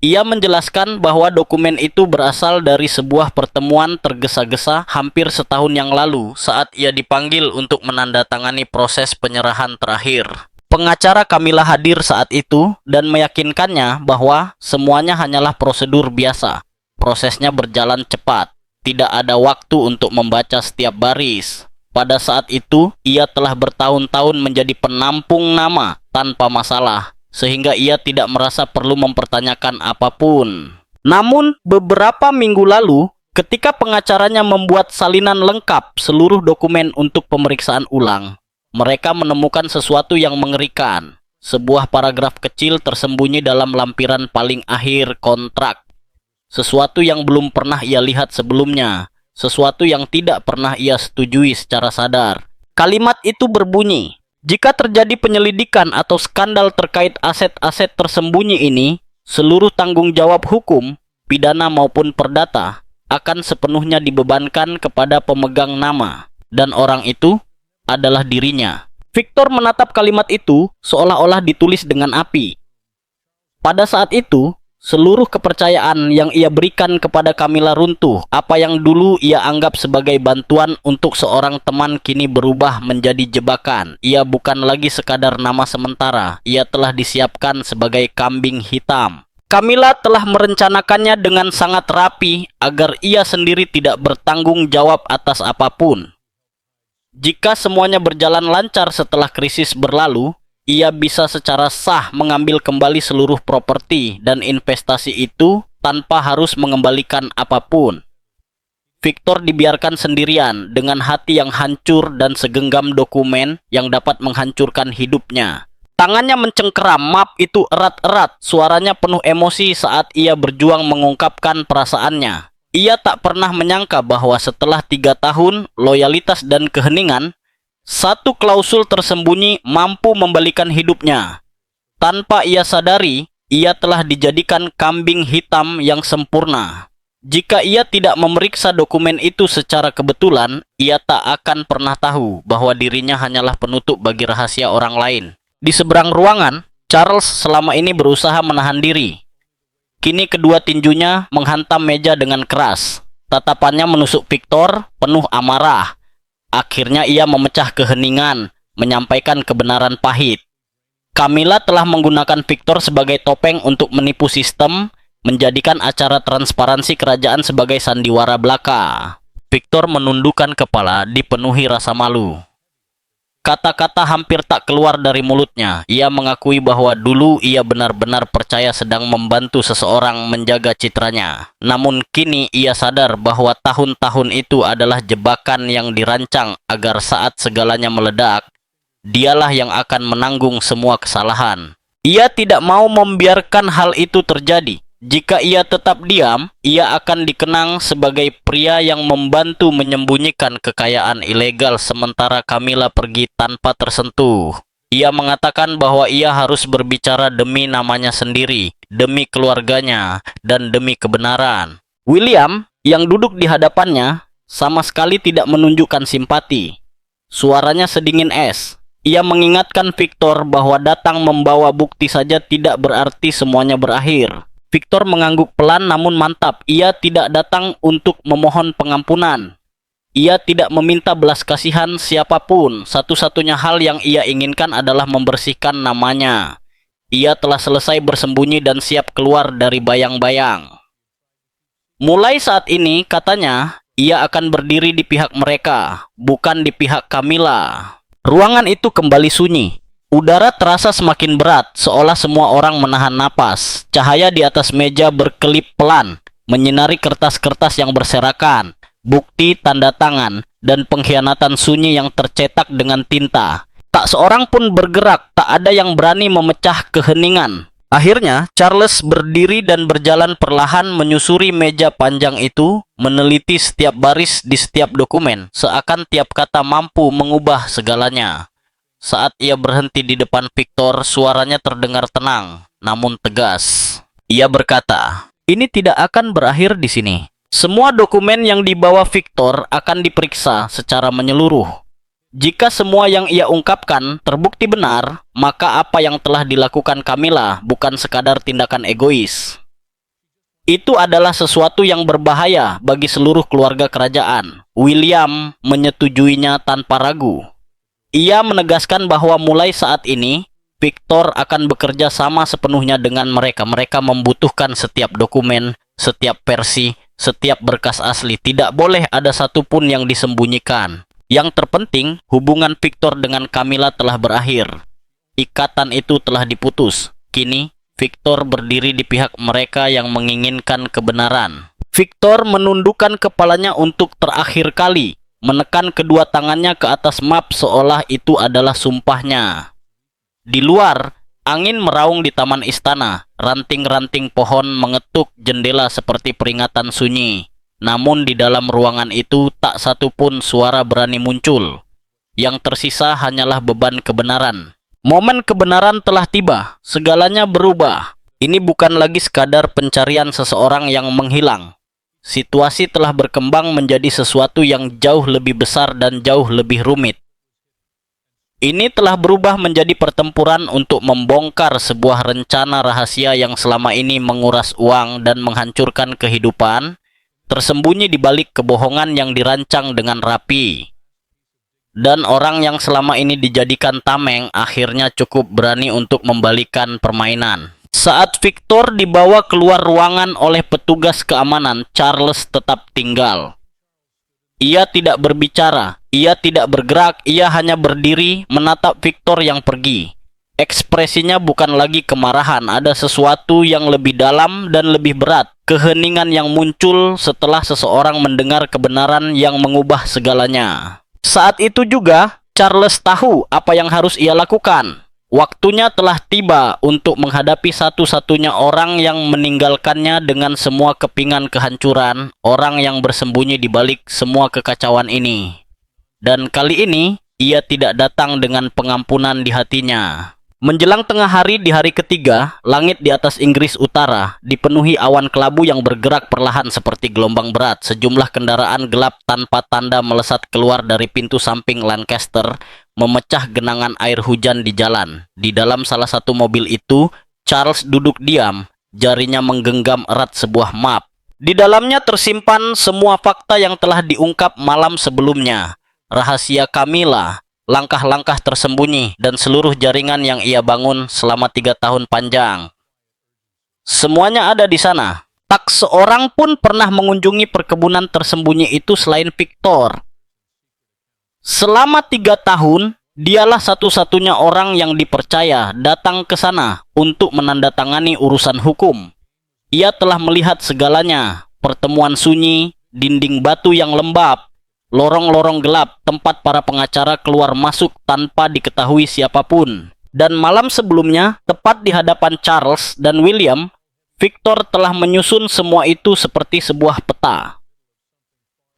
Ia menjelaskan bahwa dokumen itu berasal dari sebuah pertemuan tergesa-gesa hampir setahun yang lalu saat ia dipanggil untuk menandatangani proses penyerahan terakhir. Pengacara Camilla hadir saat itu dan meyakinkannya bahwa semuanya hanyalah prosedur biasa. Prosesnya berjalan cepat, tidak ada waktu untuk membaca setiap baris. Pada saat itu, ia telah bertahun-tahun menjadi penampung nama tanpa masalah, sehingga ia tidak merasa perlu mempertanyakan apapun. Namun, beberapa minggu lalu, ketika pengacaranya membuat salinan lengkap seluruh dokumen untuk pemeriksaan ulang, mereka menemukan sesuatu yang mengerikan. Sebuah paragraf kecil tersembunyi dalam lampiran paling akhir kontrak. Sesuatu yang belum pernah ia lihat sebelumnya. Sesuatu yang tidak pernah ia setujui secara sadar. Kalimat itu berbunyi, jika terjadi penyelidikan atau skandal terkait aset-aset tersembunyi ini, seluruh tanggung jawab hukum, pidana maupun perdata, akan sepenuhnya dibebankan kepada pemegang nama. Dan orang itu adalah dirinya. Victor menatap kalimat itu seolah-olah ditulis dengan api. Pada saat itu, seluruh kepercayaan yang ia berikan kepada Camilla runtuh. Apa yang dulu ia anggap sebagai bantuan untuk seorang teman kini berubah menjadi jebakan. Ia bukan lagi sekadar nama sementara. Ia telah disiapkan sebagai kambing hitam. Camilla telah merencanakannya dengan sangat rapi agar ia sendiri tidak bertanggung jawab atas apapun. Jika semuanya berjalan lancar setelah krisis berlalu, ia bisa secara sah mengambil kembali seluruh properti dan investasi itu tanpa harus mengembalikan apapun. Victor dibiarkan sendirian dengan hati yang hancur dan segenggam dokumen yang dapat menghancurkan hidupnya. Tangannya mencengkeram map itu erat-erat, suaranya penuh emosi saat ia berjuang mengungkapkan perasaannya. Ia tak pernah menyangka bahwa setelah 3 tahun loyalitas dan keheningan, satu klausul tersembunyi mampu membalikan hidupnya. Tanpa ia sadari, ia telah dijadikan kambing hitam yang sempurna. Jika ia tidak memeriksa dokumen itu secara kebetulan, ia tak akan pernah tahu bahwa dirinya hanyalah penutup bagi rahasia orang lain. Di seberang ruangan, Charles selama ini berusaha menahan diri. Kini kedua tinjunya menghantam meja dengan keras. Tatapannya menusuk Victor, penuh amarah. Akhirnya ia memecah keheningan, menyampaikan kebenaran pahit. Camilla telah menggunakan Victor sebagai topeng untuk menipu sistem, menjadikan acara transparansi kerajaan sebagai sandiwara belaka. Victor menundukkan kepala, dipenuhi rasa malu. Kata-kata hampir tak keluar dari mulutnya. Ia mengakui bahwa dulu ia benar-benar percaya sedang membantu seseorang menjaga citranya. Namun kini ia sadar bahwa tahun-tahun itu adalah jebakan yang dirancang agar saat segalanya meledak, dialah yang akan menanggung semua kesalahan. Ia tidak mau membiarkan hal itu terjadi. Jika ia tetap diam, ia akan dikenang sebagai pria yang membantu menyembunyikan kekayaan ilegal sementara Camilla pergi tanpa tersentuh. Ia mengatakan bahwa ia harus berbicara demi namanya sendiri, demi keluarganya, dan demi kebenaran. William, yang duduk di hadapannya, sama sekali tidak menunjukkan simpati. Suaranya sedingin es. Ia mengingatkan Victor bahwa datang membawa bukti saja tidak berarti semuanya berakhir. Victor mengangguk pelan namun mantap. Ia tidak datang untuk memohon pengampunan. Ia tidak meminta belas kasihan siapapun. Satu-satunya hal yang ia inginkan adalah membersihkan namanya. Ia telah selesai bersembunyi dan siap keluar dari bayang-bayang. Mulai saat ini, katanya, ia akan berdiri di pihak mereka, bukan di pihak Camilla. Ruangan itu kembali sunyi. Udara terasa semakin berat, seolah semua orang menahan napas. Cahaya di atas meja berkelip pelan, menyinari kertas-kertas yang berserakan, bukti, tanda tangan, dan pengkhianatan sunyi yang tercetak dengan tinta. Tak seorang pun bergerak, tak ada yang berani memecah keheningan. Akhirnya, Charles berdiri dan berjalan perlahan menyusuri meja panjang itu, meneliti setiap baris di setiap dokumen, seakan tiap kata mampu mengubah segalanya. Saat ia berhenti di depan Victor, suaranya terdengar tenang, namun tegas. Ia berkata, "Ini tidak akan berakhir di sini. Semua dokumen yang dibawa Victor akan diperiksa secara menyeluruh. Jika semua yang ia ungkapkan terbukti benar, maka apa yang telah dilakukan Camilla bukan sekadar tindakan egois. Itu adalah sesuatu yang berbahaya bagi seluruh keluarga kerajaan." William menyetujuinya tanpa ragu. Ia menegaskan bahwa mulai saat ini, Victor akan bekerja sama sepenuhnya dengan mereka. Mereka membutuhkan setiap dokumen, setiap versi, setiap berkas asli. Tidak boleh ada satupun yang disembunyikan. Yang terpenting, hubungan Victor dengan Camilla telah berakhir. Ikatan itu telah diputus. Kini, Victor berdiri di pihak mereka yang menginginkan kebenaran. Victor menundukkan kepalanya untuk terakhir kali, menekan kedua tangannya ke atas map seolah itu adalah sumpahnya. Di luar, angin meraung di taman istana. Ranting-ranting pohon mengetuk jendela seperti peringatan sunyi. Namun di dalam ruangan itu tak satu pun suara berani muncul. Yang tersisa hanyalah beban kebenaran. Momen kebenaran telah tiba. Segalanya berubah. Ini bukan lagi sekadar pencarian seseorang yang menghilang. Situasi telah berkembang menjadi sesuatu yang jauh lebih besar dan jauh lebih rumit. Ini telah berubah menjadi pertempuran untuk membongkar sebuah rencana rahasia yang selama ini menguras uang dan menghancurkan kehidupan, tersembunyi di balik kebohongan yang dirancang dengan rapi. Dan orang yang selama ini dijadikan tameng akhirnya cukup berani untuk membalikan permainan. Saat Victor dibawa keluar ruangan oleh petugas keamanan, Charles tetap tinggal. Ia tidak berbicara, ia tidak bergerak, ia hanya berdiri menatap Victor yang pergi. Ekspresinya bukan lagi kemarahan, ada sesuatu yang lebih dalam dan lebih berat. Keheningan yang muncul setelah seseorang mendengar kebenaran yang mengubah segalanya. Saat itu juga, Charles tahu apa yang harus ia lakukan. Waktunya telah tiba untuk menghadapi satu-satunya orang yang meninggalkannya dengan semua kepingan kehancuran, orang yang bersembunyi di balik semua kekacauan ini. Dan kali ini, ia tidak datang dengan pengampunan di hatinya. Menjelang tengah hari di hari ketiga, langit di atas Inggris Utara dipenuhi awan kelabu yang bergerak perlahan seperti gelombang berat. Sejumlah kendaraan gelap tanpa tanda melesat keluar dari pintu samping Lancaster, memecah genangan air hujan di jalan. Di dalam salah satu mobil itu, Charles duduk diam, jarinya menggenggam erat sebuah map. Di dalamnya tersimpan semua fakta yang telah diungkap malam sebelumnya. Rahasia Camilla, langkah-langkah tersembunyi, dan seluruh jaringan yang ia bangun selama 3 tahun panjang. Semuanya ada di sana. Tak seorang pun pernah mengunjungi perkebunan tersembunyi itu selain Victor. Selama 3 tahun, dialah satu-satunya orang yang dipercaya datang ke sana untuk menandatangani urusan hukum. Ia telah melihat segalanya, pertemuan sunyi, dinding batu yang lembab, lorong-lorong gelap, tempat para pengacara keluar masuk tanpa diketahui siapapun. Dan malam sebelumnya, tepat di hadapan Charles dan William, Victor telah menyusun semua itu seperti sebuah peta.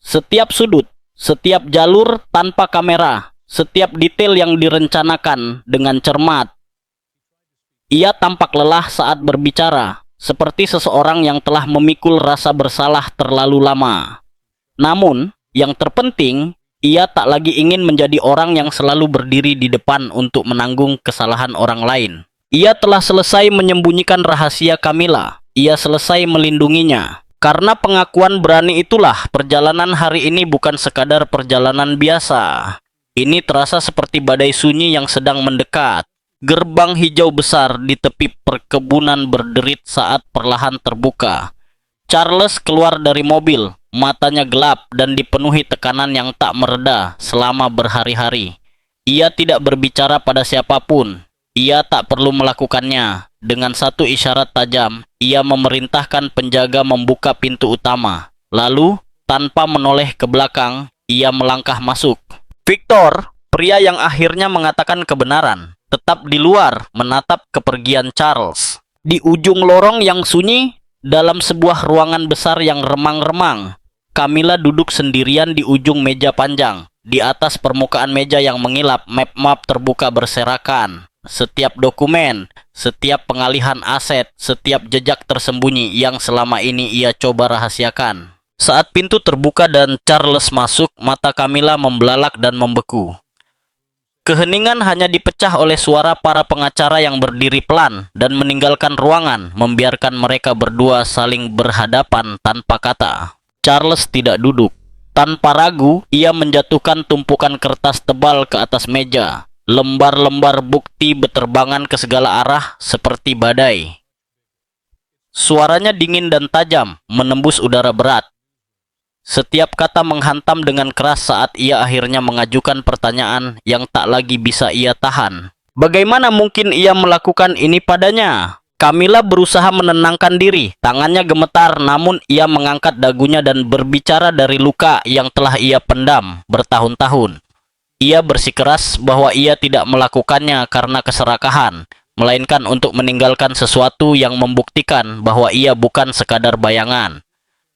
Setiap sudut, setiap jalur tanpa kamera, setiap detail yang direncanakan dengan cermat. Ia tampak lelah saat berbicara, seperti seseorang yang telah memikul rasa bersalah terlalu lama. Namun, yang terpenting, ia tak lagi ingin menjadi orang yang selalu berdiri di depan untuk menanggung kesalahan orang lain. Ia telah selesai menyembunyikan rahasia Camilla. Ia selesai melindunginya. Karena pengakuan berani itulah, perjalanan hari ini bukan sekadar perjalanan biasa. Ini terasa seperti badai sunyi yang sedang mendekat. Gerbang hijau besar di tepi perkebunan berderit saat perlahan terbuka. Charles keluar dari mobil. Matanya gelap dan dipenuhi tekanan yang tak mereda selama berhari-hari. Ia tidak berbicara pada siapapun. Ia tak perlu melakukannya. Dengan satu isyarat tajam, ia memerintahkan penjaga membuka pintu utama. Lalu, tanpa menoleh ke belakang, ia melangkah masuk. Victor, pria yang akhirnya mengatakan kebenaran, tetap di luar menatap kepergian Charles. Di ujung lorong yang sunyi, dalam sebuah ruangan besar yang remang-remang, Camilla duduk sendirian di ujung meja panjang. Di atas permukaan meja yang mengilap, map-map terbuka berserakan. Setiap dokumen, setiap pengalihan aset, setiap jejak tersembunyi yang selama ini ia coba rahasiakan. Saat pintu terbuka dan Charles masuk, mata Camilla membelalak dan membeku. Keheningan hanya dipecah oleh suara para pengacara yang berdiri pelan dan meninggalkan ruangan, membiarkan mereka berdua saling berhadapan tanpa kata. Charles tidak duduk. Tanpa ragu, ia menjatuhkan tumpukan kertas tebal ke atas meja. Lembar-lembar bukti beterbangan ke segala arah seperti badai. Suaranya dingin dan tajam, menembus udara berat. Setiap kata menghantam dengan keras saat ia akhirnya mengajukan pertanyaan yang tak lagi bisa ia tahan. Bagaimana mungkin ia melakukan ini padanya? Camilla berusaha menenangkan diri. Tangannya gemetar, namun ia mengangkat dagunya dan berbicara dari luka yang telah ia pendam bertahun-tahun. Ia bersikeras bahwa ia tidak melakukannya karena keserakahan, melainkan untuk meninggalkan sesuatu yang membuktikan bahwa ia bukan sekadar bayangan.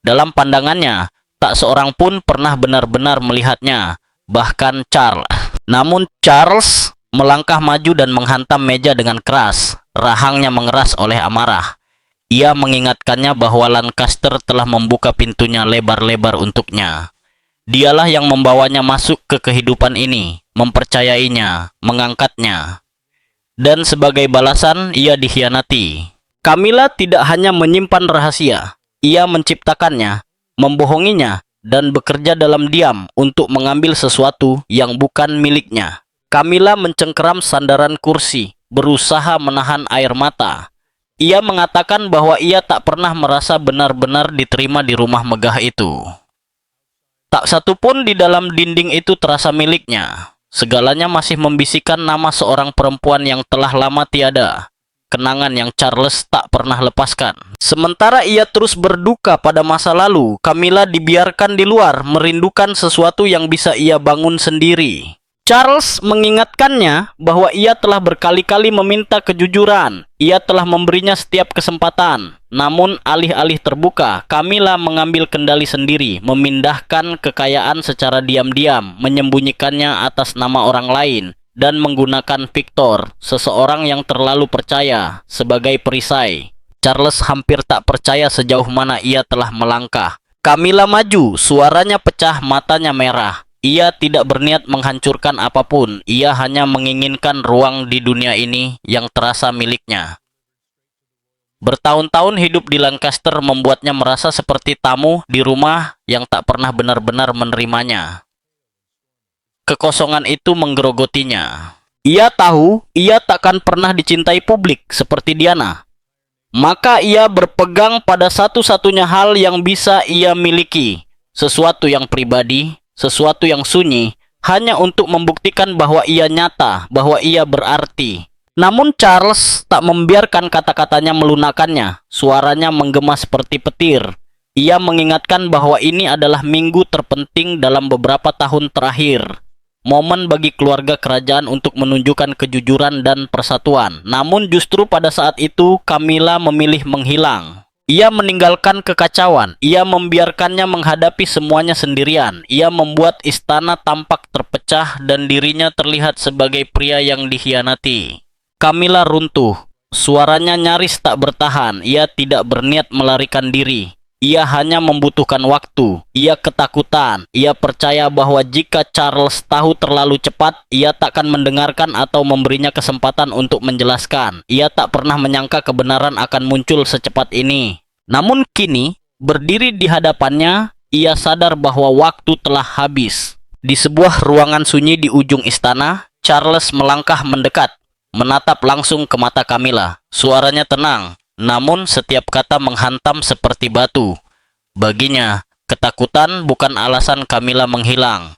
Dalam pandangannya, tak seorang pun pernah benar-benar melihatnya, bahkan Charles. Namun Charles melangkah maju dan menghantam meja dengan keras. Rahangnya mengeras oleh amarah. Ia mengingatkannya bahwa Lancaster telah membuka pintunya lebar-lebar untuknya. Dialah yang membawanya masuk ke kehidupan ini, mempercayainya, mengangkatnya. Dan sebagai balasan, ia dikhianati. Camilla tidak hanya menyimpan rahasia, ia menciptakannya, membohonginya, dan bekerja dalam diam untuk mengambil sesuatu yang bukan miliknya. Camilla mencengkeram sandaran kursi, berusaha menahan air mata. Ia mengatakan bahwa ia tak pernah merasa benar-benar diterima di rumah megah itu. Tak satu pun di dalam dinding itu terasa miliknya. Segalanya masih membisikkan nama seorang perempuan yang telah lama tiada. Kenangan yang Charles tak pernah lepaskan. Sementara ia terus berduka pada masa lalu, Camilla dibiarkan di luar, merindukan sesuatu yang bisa ia bangun sendiri. Charles mengingatkannya bahwa ia telah berkali-kali meminta kejujuran. Ia telah memberinya setiap kesempatan. Namun alih-alih terbuka, Camilla mengambil kendali sendiri, memindahkan kekayaan secara diam-diam, menyembunyikannya atas nama orang lain, dan menggunakan Victor, seseorang yang terlalu percaya, sebagai perisai. Charles hampir tak percaya sejauh mana ia telah melangkah. Camilla maju, suaranya pecah, matanya merah. Ia tidak berniat menghancurkan apapun, ia hanya menginginkan ruang di dunia ini yang terasa miliknya. Bertahun-tahun hidup di Lancaster membuatnya merasa seperti tamu di rumah yang tak pernah benar-benar menerimanya. Kekosongan itu menggerogotinya. Ia tahu ia takkan pernah dicintai publik seperti Diana. Maka ia berpegang pada satu-satunya hal yang bisa ia miliki, sesuatu yang pribadi, sesuatu yang sunyi, hanya untuk membuktikan bahwa ia nyata, bahwa ia berarti. Namun Charles tak membiarkan kata-katanya melunakkannya. Suaranya menggema seperti petir. Ia mengingatkan bahwa ini adalah minggu terpenting dalam beberapa tahun terakhir. Momen bagi keluarga kerajaan untuk menunjukkan kejujuran dan persatuan. Namun justru pada saat itu Camilla memilih menghilang. Ia meninggalkan kekacauan. Ia membiarkannya menghadapi semuanya sendirian. Ia membuat istana tampak terpecah dan dirinya terlihat sebagai pria yang dikhianati. Camilla runtuh. Suaranya nyaris tak bertahan. Ia tidak berniat melarikan diri. Ia hanya membutuhkan waktu. Ia ketakutan. Ia percaya bahwa jika Charles tahu terlalu cepat, ia takkan mendengarkan atau memberinya kesempatan untuk menjelaskan. Ia tak pernah menyangka kebenaran akan muncul secepat ini. Namun kini, berdiri di hadapannya, ia sadar bahwa waktu telah habis. Di sebuah ruangan sunyi di ujung istana, Charles melangkah mendekat, menatap langsung ke mata Camilla. Suaranya tenang, namun setiap kata menghantam seperti batu. Baginya, ketakutan bukan alasan Camilla menghilang.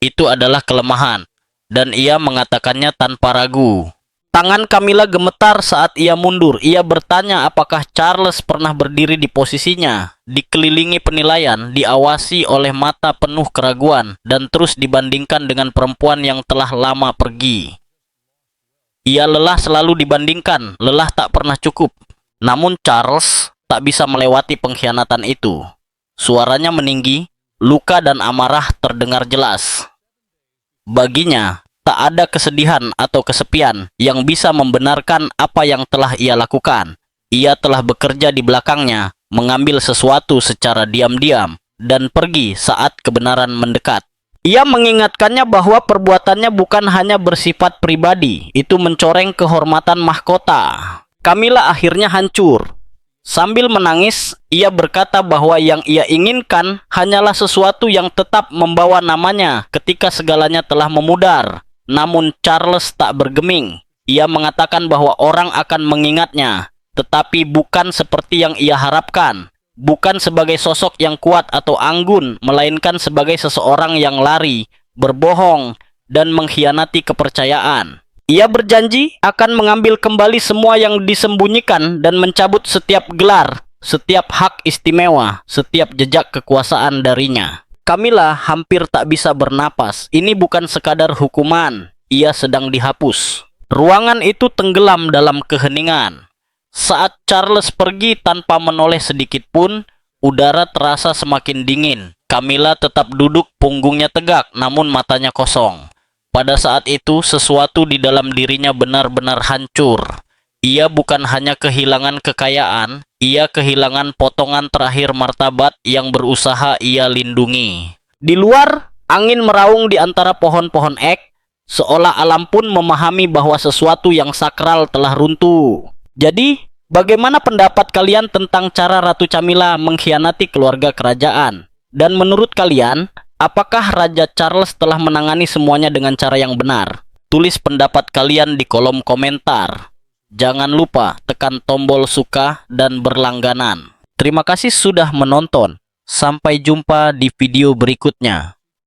Itu adalah kelemahan. dan ia mengatakannya tanpa ragu. Tangan Camilla gemetar saat ia mundur. Ia bertanya apakah Charles pernah berdiri di posisinya, dikelilingi penilaian, diawasi oleh mata penuh keraguan, dan terus dibandingkan dengan perempuan yang telah lama pergi. Ia lelah selalu dibandingkan, lelah tak pernah cukup. Namun Charles tak bisa melewati pengkhianatan itu. Suaranya meninggi, luka dan amarah terdengar jelas. Baginya, tak ada kesedihan atau kesepian yang bisa membenarkan apa yang telah ia lakukan. Ia telah bekerja di belakangnya, mengambil sesuatu secara diam-diam, dan pergi saat kebenaran mendekat. Ia mengingatkannya bahwa perbuatannya bukan hanya bersifat pribadi, itu mencoreng kehormatan mahkota. Camilla akhirnya hancur. Sambil menangis, ia berkata bahwa yang ia inginkan hanyalah sesuatu yang tetap membawa namanya ketika segalanya telah memudar. Namun Charles tak bergeming. Ia mengatakan bahwa orang akan mengingatnya, tetapi bukan seperti yang ia harapkan. Bukan sebagai sosok yang kuat atau anggun, melainkan sebagai seseorang yang lari, berbohong, dan mengkhianati kepercayaan. Ia berjanji akan mengambil kembali semua yang disembunyikan dan mencabut setiap gelar, setiap hak istimewa, setiap jejak kekuasaan darinya. Camilla hampir tak bisa bernapas. Ini bukan sekadar hukuman, ia sedang dihapus. Ruangan itu tenggelam dalam keheningan. Saat Charles pergi tanpa menoleh sedikit pun, udara terasa semakin dingin. Camilla tetap duduk, punggungnya tegak, namun matanya kosong. Pada saat itu, sesuatu di dalam dirinya benar-benar hancur. Ia bukan hanya kehilangan kekayaan, ia kehilangan potongan terakhir martabat yang berusaha ia lindungi. Di luar, angin meraung di antara pohon-pohon ek, seolah alam pun memahami bahwa sesuatu yang sakral telah runtuh. Jadi, bagaimana pendapat kalian tentang cara Ratu Camilla mengkhianati keluarga kerajaan? Dan menurut kalian, apakah Raja Charles telah menangani semuanya dengan cara yang benar? Tulis pendapat kalian di kolom komentar. Jangan lupa tekan tombol suka dan berlangganan. Terima kasih sudah menonton. Sampai jumpa di video berikutnya.